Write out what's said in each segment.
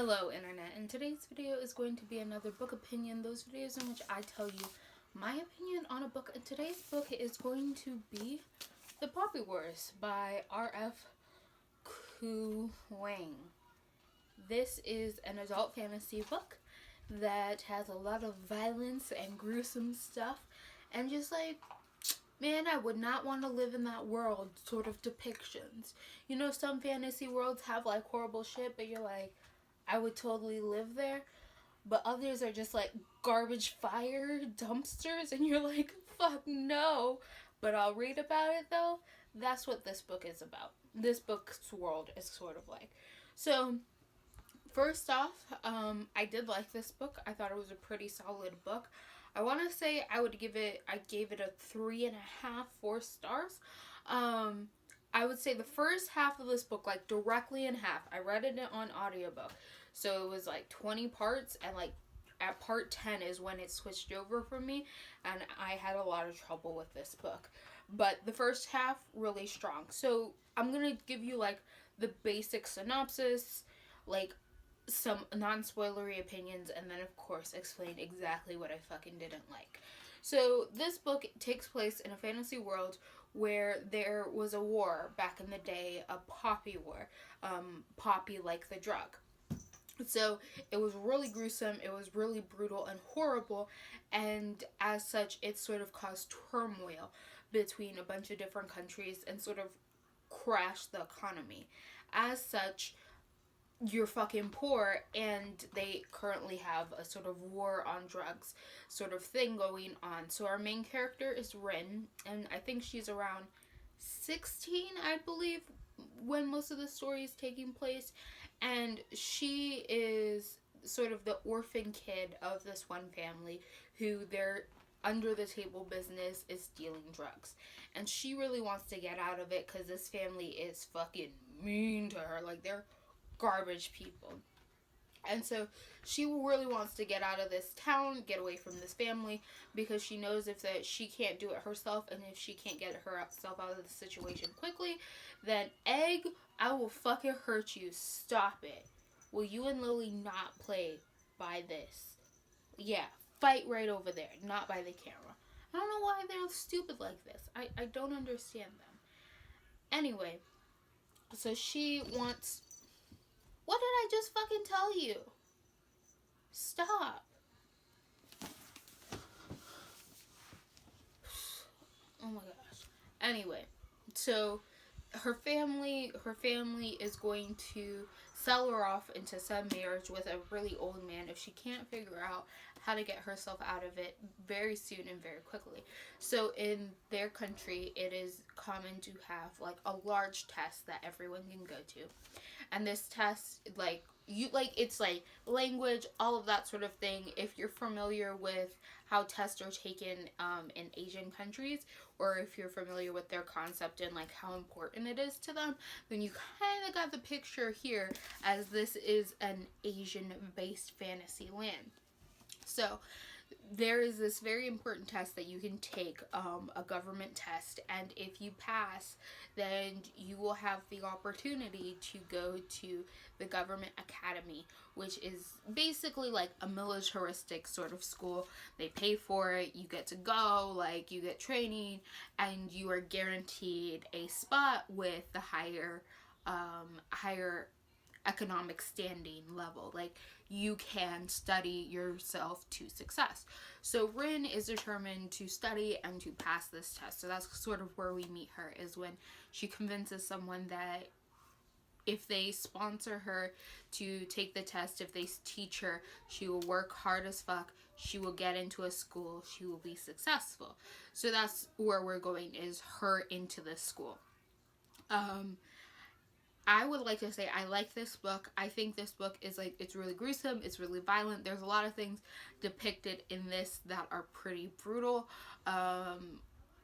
Hello Internet, and today's video is going to be another book opinion, those videos in which I tell you my opinion on a book. And today's book is going to be The Poppy Wars by R.F. Kuang. This is an adult fantasy book that has a lot of violence and gruesome stuff, and just like, man, I would not want to live in that world sort of depictions. You know, some fantasy worlds have like horrible shit, but you're like, I would totally live there. But others are just like garbage fire dumpsters, and you're like, fuck no. But I'll read about it though. That's what this book is about. This book's world is sort of like. So, first off, I did like this book. I thought it was a pretty solid book. I want to say I gave it a 3.5, 4 stars. I would say the first half of this book, like directly in half, I read it on audiobook. So it was like 20 parts, and like at part 10 is when it switched over for me, and I had a lot of trouble with this book. But the first half, really strong. So I'm going to give you like the basic synopsis, like some non-spoilery opinions, and then of course explain exactly what I fucking didn't like. So this book takes place in a fantasy world where there was a war back in the day, a poppy war, poppy like the drug. So it was really gruesome, it was really brutal and horrible, and as such it sort of caused turmoil between a bunch of different countries and sort of crashed the economy. As such, you're fucking poor, and they currently have a sort of war on drugs sort of thing going on. So our main character is Rin, and I think she's around 16, I believe, when most of the story is taking place, and she is sort of the orphan kid of this one family who their under the table business is stealing drugs, and she really wants to get out of it because this family is fucking mean to her. Like, they're garbage people. And so she really wants to get out of this town, get away from this family, because she knows if that she can't do it herself, and if she can't get herself out of the situation quickly, then Egg, I will fucking hurt you. Stop it. Will you and Lily not play by this? Yeah, fight right over there, not by the camera. I don't know why they're stupid like this. I don't understand them. Anyway, so she wants... What did I just fucking tell you? Stop. Oh my gosh. Anyway, so her family is going to sell her off into some marriage with a really old man if she can't figure out how to get herself out of it very soon and very quickly. So in their country, it is common to have like a large test that everyone can go to. And this test, like, it's like language, all of that sort of thing. If you're familiar with how tests are taken in Asian countries, or if you're familiar with their concept and like how important it is to them, then you kind of got the picture here, as this is an Asian based fantasy land. So there is this very important test that you can take, a government test, and if you pass, then you will have the opportunity to go to the government academy, which is basically like a militaristic sort of school. They pay for it, you get to go, like, you get training, and you are guaranteed a spot with the higher economic standing level. Like, you can study yourself to success. So Rin is determined to study and to pass this test. So that's sort of where we meet her, is when she convinces someone that if they sponsor her to take the test, if they teach her, she will work hard as fuck, she will get into a school, she will be successful. So that's where we're going, is her into this school. I would like to say I like this book. I think this book is like, it's really gruesome, it's really violent. There's a lot of things depicted in this that are pretty brutal.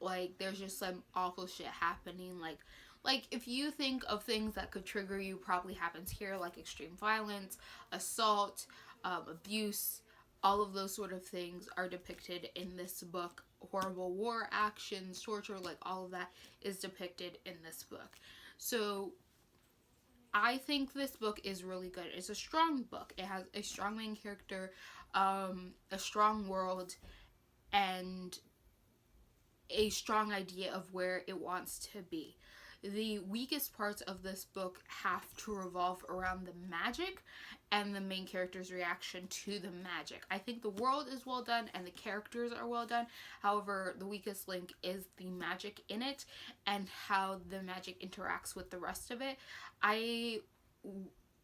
Like, there's just some awful shit happening. Like if you think of things that could trigger you, probably happens here, like extreme violence, assault, abuse, all of those sort of things are depicted in this book. Horrible war actions, torture, like all of that is depicted in this book. So I think this book is really good. It's a strong book. It has a strong main character, a strong world, and a strong idea of where it wants to be. The weakest parts of this book have to revolve around the magic and the main character's reaction to the magic. I think the world is well done and the characters are well done. However, the weakest link is the magic in it and how the magic interacts with the rest of it. I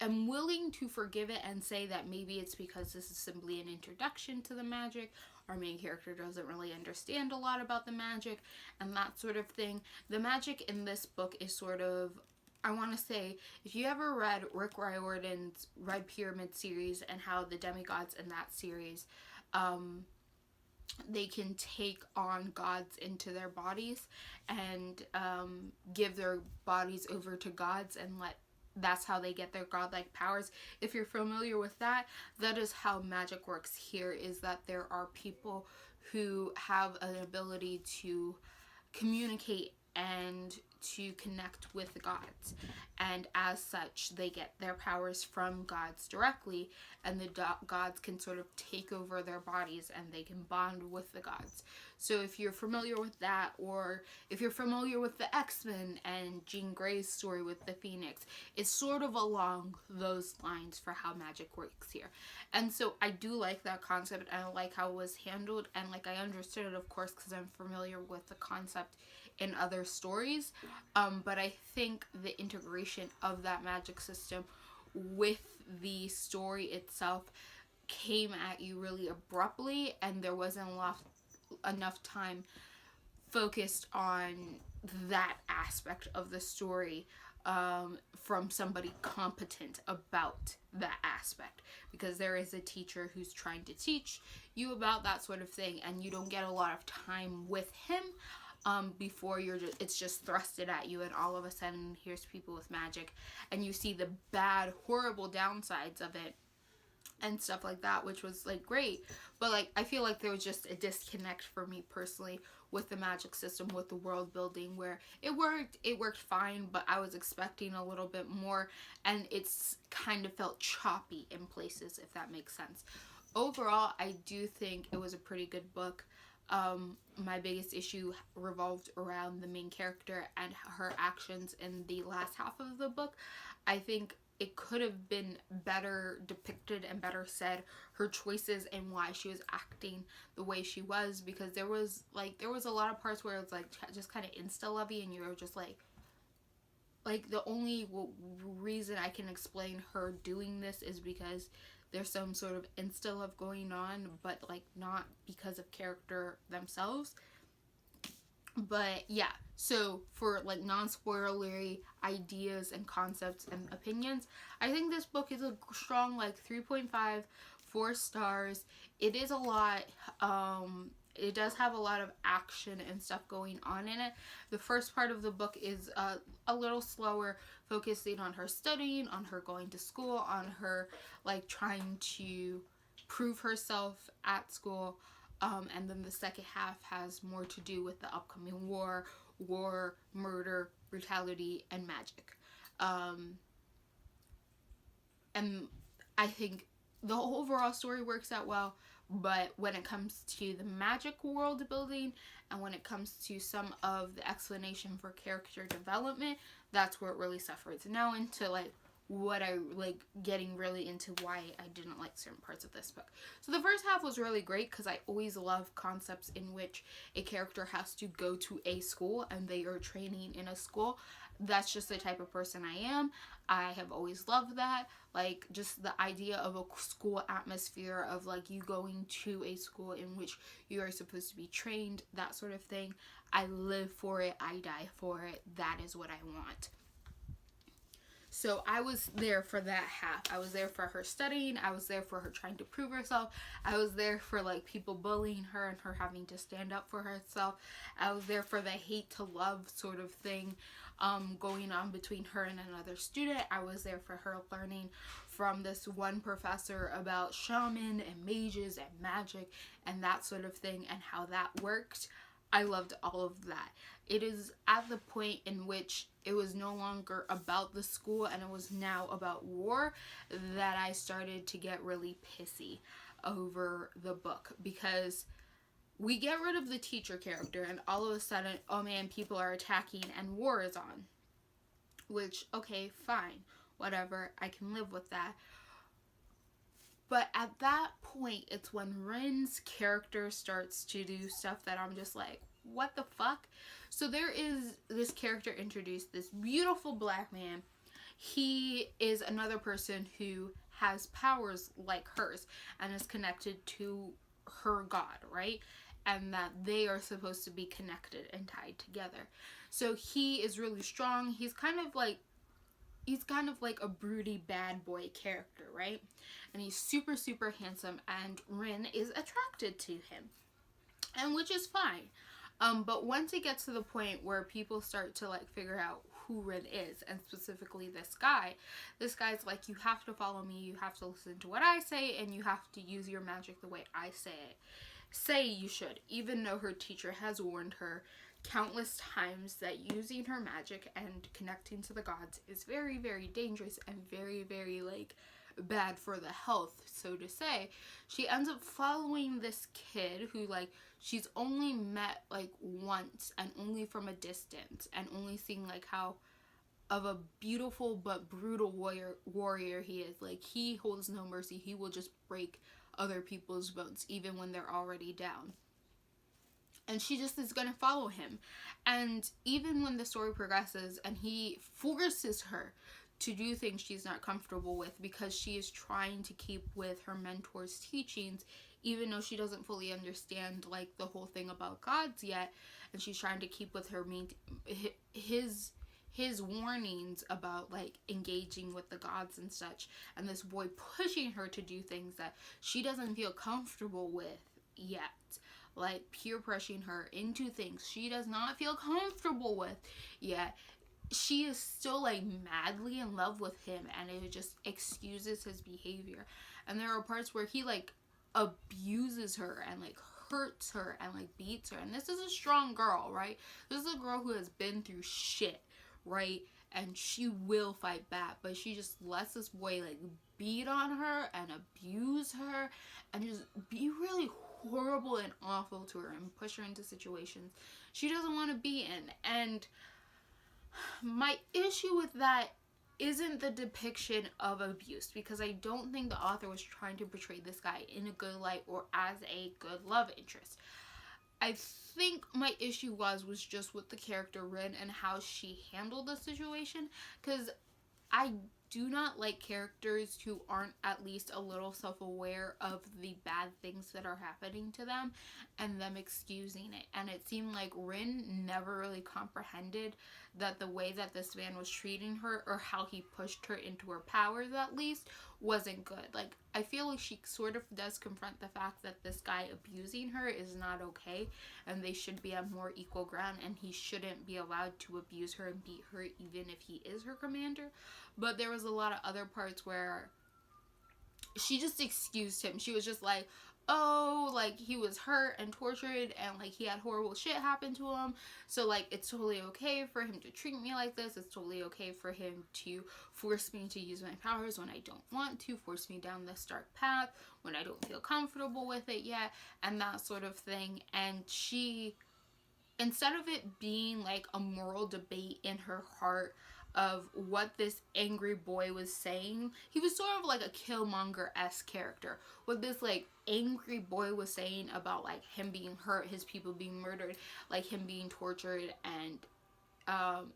am willing to forgive it and say that maybe it's because this is simply an introduction to the magic. Our main character doesn't really understand a lot about the magic and that sort of thing. The magic in this book is sort of, I want to say, if you ever read Rick Riordan's Red Pyramid series and how the demigods in that series, they can take on gods into their bodies and give their bodies over to gods and that's how they get their godlike powers. If you're familiar with that, that is how magic works here, is that there are people who have an ability to communicate and to connect with the gods, and as such they get their powers from gods directly, and the gods can sort of take over their bodies and they can bond with the gods. So if you're familiar with that, or if you're familiar with the X-Men and Jean Grey's story with the Phoenix, it's sort of along those lines for how magic works here. And so I do like that concept, and I like how it was handled, and like I understood it, of course, because I'm familiar with the concept in other stories, but I think the integration of that magic system with the story itself came at you really abruptly, and there wasn't enough time focused on that aspect of the story from somebody competent about that aspect, because there is a teacher who's trying to teach you about that sort of thing, and you don't get a lot of time with him before it's just thrusted at you, and all of a sudden here's people with magic, and you see the bad, horrible downsides of it and stuff like that, which was like great, but like I feel like there was just a disconnect for me personally with the magic system, with the world building, where it worked fine, but I was expecting a little bit more, and it's kind of felt choppy in places, if that makes sense. Overall, I do think it was a pretty good book. My biggest issue revolved around the main character and her actions in the last half of the book. I think it could have been better depicted and better said, her choices and why she was acting the way she was, because there was a lot of parts where it was like just kind of insta-lovey, and you were just like the only reason I can explain her doing this is because there's some sort of insta-love going on, but like not because of character themselves. But yeah, so for like non-spoilery ideas and concepts and opinions, I think this book is a strong like 3.5, 4 stars. It is a lot, it does have a lot of action and stuff going on in it. The first part of the book is a little slower, focusing on her studying, on her going to school, on her like trying to prove herself at school. And then the second half has more to do with the upcoming war, murder, brutality, and magic. And I think the overall story works out well, but when it comes to the magic world building and when it comes to some of the explanation for character development, that's where it really suffers. Now into like what I like, getting really into why I didn't like certain parts of this book. So the first half was really great because I always love concepts in which a character has to go to a school and they are training in a school. That's just the type of person I am. I have always loved that. Like just the idea of a school atmosphere of like you going to a school in which you are supposed to be trained, that sort of thing. I live for it. I die for it. That is what I want. So I was there for that half. I was there for her studying. I was there for her trying to prove herself. I was there for like people bullying her and her having to stand up for herself. I was there for the hate to love sort of thing going on between her and another student. I was there for her learning from this one professor about shaman and mages and magic and that sort of thing and how that worked. I loved all of that. It is at the point in which it was no longer about the school and it was now about war that I started to get really pissy over the book, because we get rid of the teacher character and all of a sudden, oh man, people are attacking and war is on. Which, okay, fine, whatever, I can live with that. But at that point, it's when Rin's character starts to do stuff that I'm just like, what the fuck? So there is this character introduced, this beautiful black man. He is another person who has powers like hers and is connected to her god, right? And that they are supposed to be connected and tied together. So he is really strong. He's kind of like a broody bad boy character, right? And he's super, super handsome, and Rin is attracted to him, and which is fine. But once it gets to the point where people start to like figure out who Rin is, and specifically this guy's like, you have to follow me, you have to listen to what I say, and you have to use your magic the way I say you should, even though her teacher has warned her countless times that using her magic and connecting to the gods is very, very dangerous and very, very like bad for the health, so to say. She ends up following this kid who like she's only met like once and only from a distance, and only seeing like how of a beautiful but brutal warrior he is. Like, he holds no mercy. He will just break other people's bones even when they're already down. And she just is going to follow him. And even when the story progresses and he forces her to do things she's not comfortable with because she is trying to keep with her mentor's teachings, even though she doesn't fully understand like the whole thing about gods yet, and she's trying to keep with her his warnings about like engaging with the gods and such, and this boy pushing her to do things that she doesn't feel comfortable with yet, like peer pressuring her into things she does not feel comfortable with yet. She is still like madly in love with him, and it just excuses his behavior. And there are parts where he like abuses her and like hurts her and like beats her. And this is a strong girl, right? This is a girl who has been through shit, right? And she will fight back, but she just lets this boy like beat on her and abuse her and just be really horrible and awful to her and push her into situations she doesn't want to be in. And my issue with that isn't the depiction of abuse, because I don't think the author was trying to portray this guy in a good light or as a good love interest. I think my issue was just with the character Rin and how she handled the situation, because I do not like characters who aren't at least a little self-aware of the bad things that are happening to them and them excusing it. And it seemed like Rin never really comprehended that the way that this man was treating her, or how he pushed her into her powers at least, wasn't good. Like, I feel like she sort of does confront the fact that this guy abusing her is not okay, and they should be on more equal ground, and he shouldn't be allowed to abuse her and beat her even if he is her commander. But there was a lot of other parts where she just excused him. She was just like, oh, like, he was hurt and tortured and like he had horrible shit happen to him, so like it's totally okay for him to treat me like this. It's totally okay for him to force me to use my powers when I don't want to, force me down this dark path when I don't feel comfortable with it yet, and that sort of thing. And she, instead of it being like a moral debate in her heart of what this angry boy was saying, he was sort of like a Killmonger-esque character. What this like angry boy was saying about like him being hurt, his people being murdered, like him being tortured and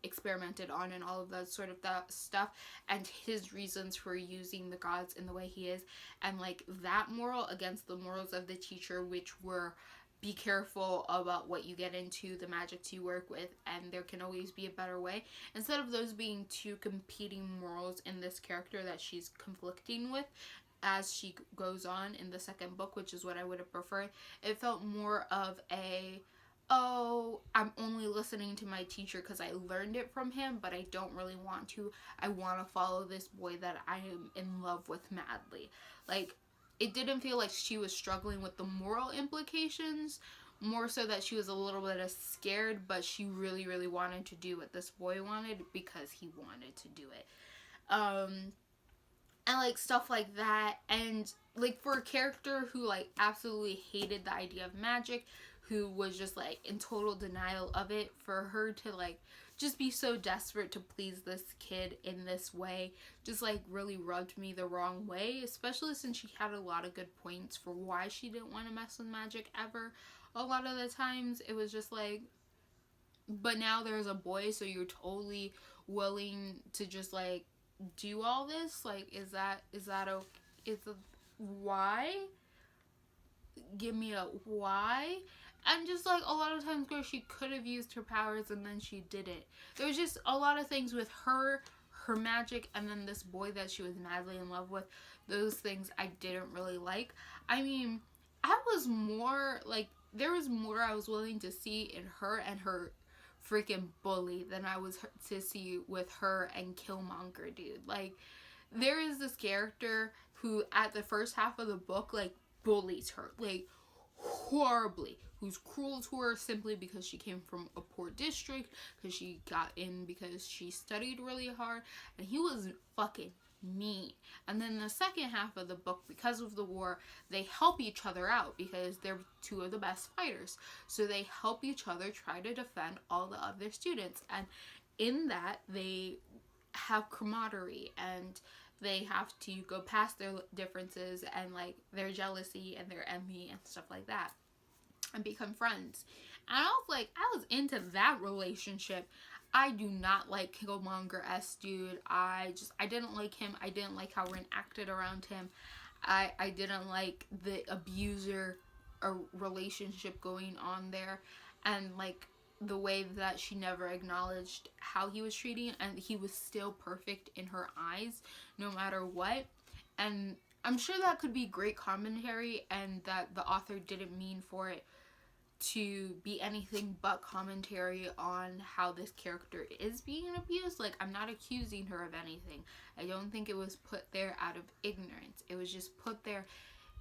experimented on and all of that sort of that stuff, and his reasons for using the gods in the way he is, and like that moral against the morals of the teacher, which were be careful about what you get into, the magics you work with, and there can always be a better way. Instead of those being two competing morals in this character that she's conflicting with as she goes on in the second book, which is what I would have preferred, it felt more of a, oh, I'm only listening to my teacher because I learned it from him, but I don't really want to. I want to follow this boy that I am in love with madly. Like, it didn't feel like she was struggling with the moral implications, more so that she was a little bit scared, but she really, really wanted to do what this boy wanted because he wanted to do it. And like stuff like that. And like for a character who like absolutely hated the idea of magic, who was just like in total denial of it, for her to like just be so desperate to please this kid in this way just like really rubbed me the wrong way, especially since she had a lot of good points for why she didn't want to mess with magic ever. A lot of the times it was just like, but now there's a boy, so you're totally willing to just like do all this. Like, is that okay? Is a why? Give me a why. And just like a lot of times where she could have used her powers and then she didn't. There was just a lot of things with her magic, and then this boy that she was madly in love with. Those things I didn't really like. I mean, I was more like, there was more I was willing to see in her and her freaking bully than I was to see with her and Killmonger, dude. Like, there is this character who at the first half of the book like bullies her like horribly, who's cruel to her simply because she came from a poor district, because she got in because she studied really hard, and he was fucking mean. And then the second half of the book, because of the war, they help each other out because they're two of the best fighters, so they help each other try to defend all the other students. And in that, they have camaraderie, and they have to go past their differences and like their jealousy and their envy and stuff like that, and become friends. And I was into that relationship. I do not like Killmonger S dude. I didn't like him. I didn't like how Rin acted around him. I didn't like the abuser relationship going on there, and like the way that she never acknowledged how he was treating, and he was still perfect in her eyes no matter what. And I'm sure that could be great commentary, and that the author didn't mean for it to be anything but commentary on how this character is being abused. Like, I'm not accusing her of anything. I don't think it was put there out of ignorance. It was just put there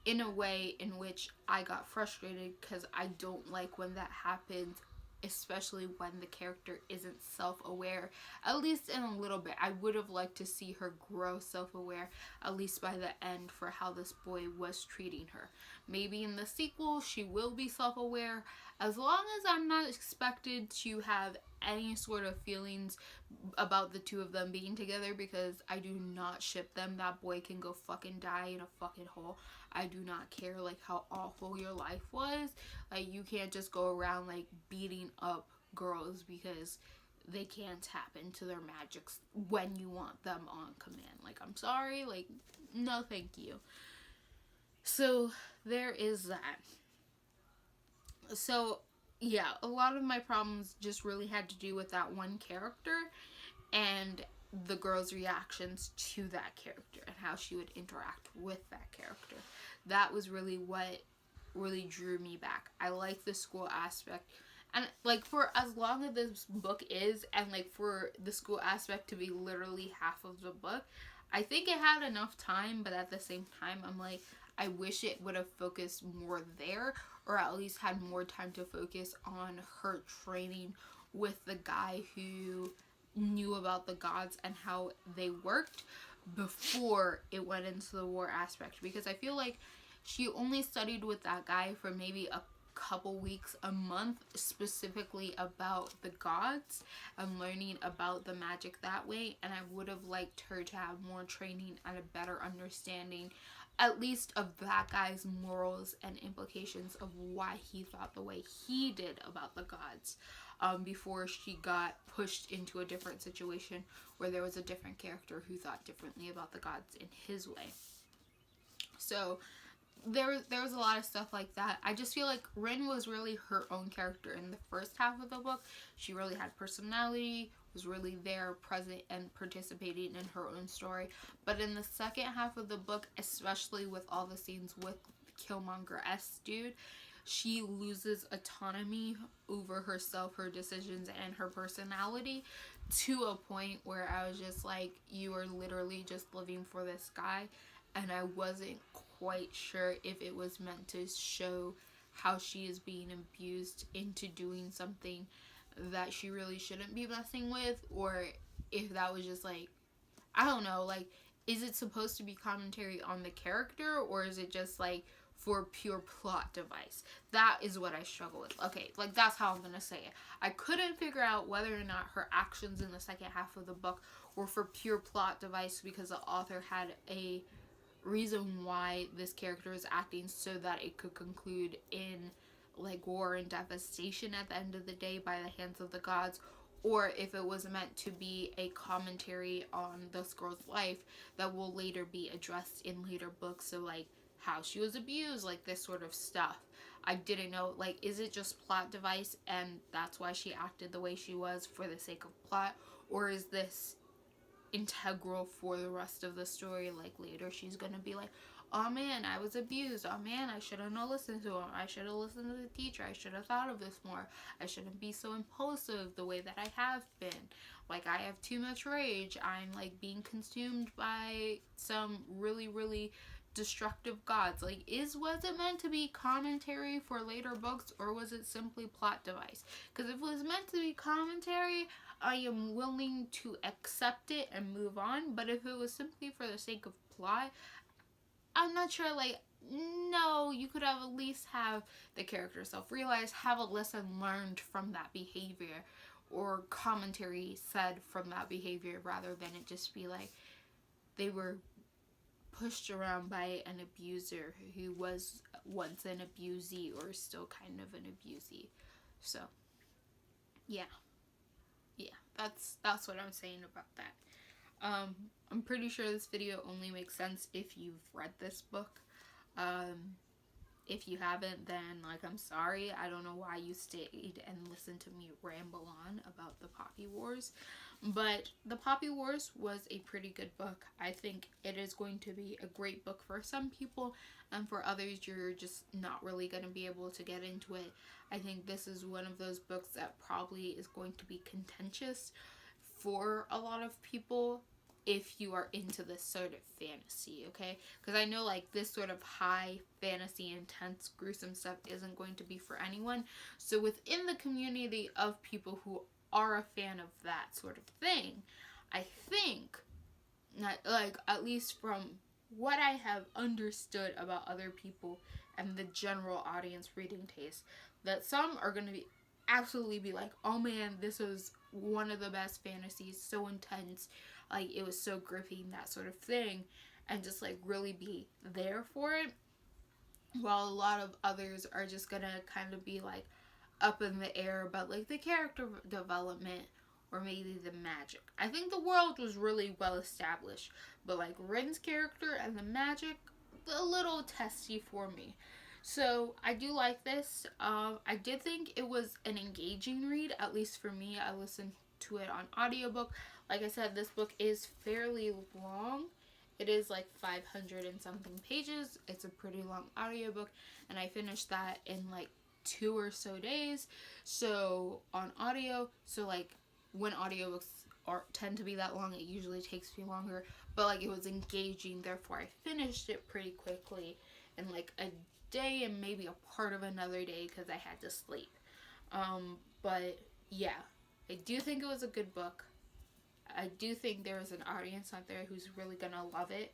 in a way in which I got frustrated, because I don't like when that happens, especially when the character isn't self-aware, at least in a little bit. I would have liked to see her grow self-aware, at least by the end, for how this boy was treating her. Maybe in the sequel she will be self-aware, as long as I'm not expected to have any sort of feelings about the two of them being together, because I do not ship them. That boy can go fucking die in a fucking hole. I do not care like how awful your life was. Like, you can't just go around like beating up girls because they can't tap into their magics when you want them on command. Like, I'm sorry, like, no thank you. So there is that. So yeah, a lot of my problems just really had to do with that one character and the girl's reactions to that character and how she would interact with that character. That was really what really drew me back. I like the school aspect, and like for as long as this book is, and like for the school aspect to be literally half of the book, I think it had enough time. But at the same time, I'm like, I wish it would have focused more there, or at least had more time to focus on her training with the guy who knew about the gods and how they worked before it went into the war aspect. Because I feel like she only studied with that guy for maybe a couple weeks, a month, specifically about the gods and learning about the magic that way. And I would have liked her to have more training and a better understanding, at least of that guy's morals and implications of why he thought the way he did about the gods, before she got pushed into a different situation where there was a different character who thought differently about the gods in his way. So there was a lot of stuff like that. I just feel like Rin was really her own character in the first half of the book. She really had personality, was really there, present, and participating in her own story. But in the second half of the book, especially with all the scenes with Killmonger S dude, she loses autonomy over herself, her decisions, and her personality, to a point where I was just like, you are literally just living for this guy. And I wasn't quite sure if it was meant to show how she is being abused into doing something that she really shouldn't be messing with, or if that was just like, I don't know, like, is it supposed to be commentary on the character, or is it just like for pure plot device? That is what I struggle with. Okay, like, that's how I'm gonna say it. I couldn't figure out whether or not her actions in the second half of the book were for pure plot device because the author had a reason why this character is acting so that it could conclude in like war and devastation at the end of the day by the hands of the gods, or if it was meant to be a commentary on this girl's life that will later be addressed in later books. So like how she was abused, like this sort of stuff. I didn't know, like, is it just plot device and that's why she acted the way she was for the sake of plot, or is this integral for the rest of the story? Like later she's gonna be like, oh man, I was abused, oh man, I should have listened to him, I should have listened to the teacher, I should have thought of this more, I shouldn't be so impulsive the way that I have been, like I have too much rage, I'm like being consumed by some really destructive gods. Like, was it meant to be commentary for later books, or was it simply plot device? Because if it was meant to be commentary, I am willing to accept it and move on. But if it was simply for the sake of plot, I'm not sure. Like, no, you could have at least have the character self-realize, have a lesson learned from that behavior, or commentary said from that behavior, rather than it just be like they were pushed around by an abuser who was once an abusee, or still kind of an abusee. So yeah, that's what I'm saying about that. I'm pretty sure this video only makes sense if you've read this book. If you haven't, then like, I'm sorry. I don't know why you stayed and listened to me ramble on about the Poppy Wars. But the Poppy Wars was a pretty good book. I think it is going to be a great book for some people, and for others you're just not really going to be able to get into it. I think this is one of those books that probably is going to be contentious for a lot of people if you are into this sort of fantasy, okay? Because I know like this sort of high fantasy, intense, gruesome stuff isn't going to be for anyone. So within the community of people who are a fan of that sort of thing, I think, not, like, at least from what I have understood about other people and the general audience reading taste, that some are going to be absolutely be like, oh man, this was one of the best fantasies, so intense, like it was so gripping, that sort of thing, and just like really be there for it, while a lot of others are just gonna kind of be like up in the air about like the character development or maybe the magic. I think the world was really well established, but like Rin's character and the magic, a little testy for me. So I do like this. I did think it was an engaging read, at least for me. I listened to it on audiobook. Like I said, this book is fairly long. It is like 500 and something pages. It's a pretty long audiobook, and I finished that in like 2 or so days. So on audio, so like when audiobooks tend to be that long, it usually takes me longer, but like it was engaging, therefore I finished it pretty quickly in like a day and maybe a part of another day because I had to sleep. But yeah, I do think it was a good book. I do think there is an audience out there who's really gonna love it,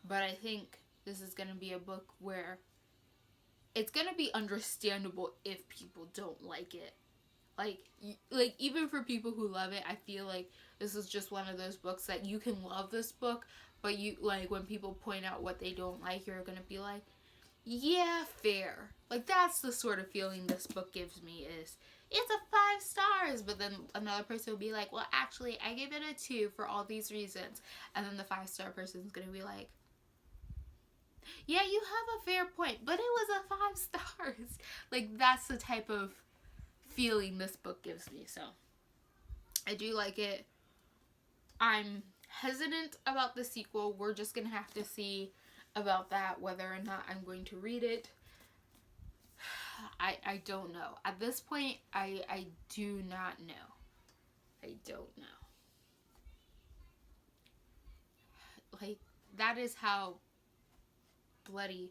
but I think this is gonna be a book where it's gonna be understandable if people don't like it. Like even for people who love it, I feel like this is just one of those books that you can love this book, but you, like, when people point out what they don't like, you're gonna be like, yeah, fair. Like, that's the sort of feeling this book gives me, is it's a 5 stars, but then another person will be like, well, actually, I gave it a 2 for all these reasons, and then the 5-star person's gonna be like, yeah, you have a fair point, but it was a 5 stars. Like, that's the type of feeling this book gives me. So I do like it. I'm hesitant about the sequel. We're just gonna have to see about that, whether or not I'm going to read it. I don't know. At this point, I do not know. I don't know. Like, that is how bloody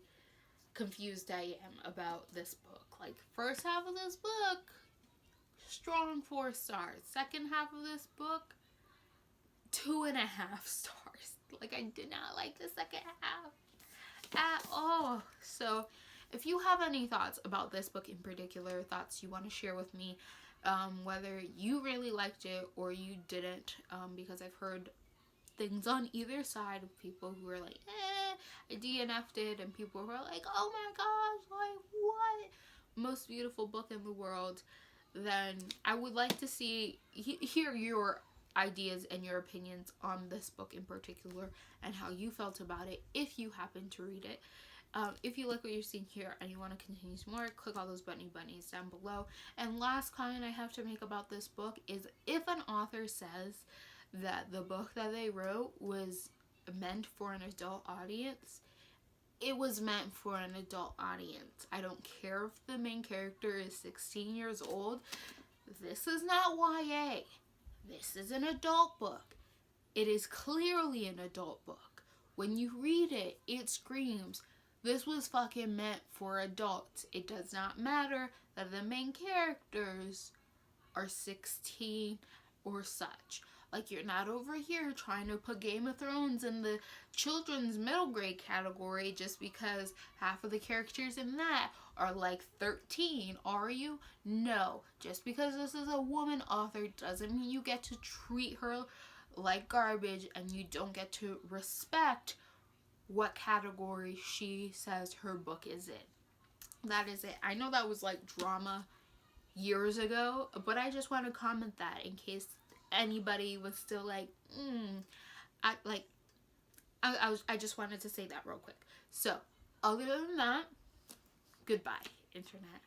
confused I am about this book. Like, first half of this book, strong 4 stars. Second half of this book, 2.5 stars. Like, I did not like the second half at all. So if you have any thoughts about this book in particular, thoughts you want to share with me, whether you really liked it or you didn't, because I've heard things on either side of people who are like, I DNF'd it, and people who are like, oh my gosh, like, what? Most beautiful book in the world. Then I would like to hear your ideas and your opinions on this book in particular and how you felt about it if you happen to read it. If you like what you're seeing here and you want to continue some more, click all those bunnies down below. And last comment I have to make about this book is, if an author says that the book that they wrote was meant for an adult audience, it was meant for an adult audience. I don't care if the main character is 16 years old. This is not YA. This is an adult book. It is clearly an adult book. When you read it, it screams, this was fucking meant for adults. It does not matter that the main characters are 16 or such. Like, you're not over here trying to put Game of Thrones in the children's middle grade category just because half of the characters in that are like 13, are you? No. Just because this is a woman author doesn't mean you get to treat her like garbage and you don't get to respect what category she says her book is in. That is it. I know that was like drama years ago, but I just want to comment that in case anybody was still like, I just wanted to say that real quick. So, other than that, goodbye, internet.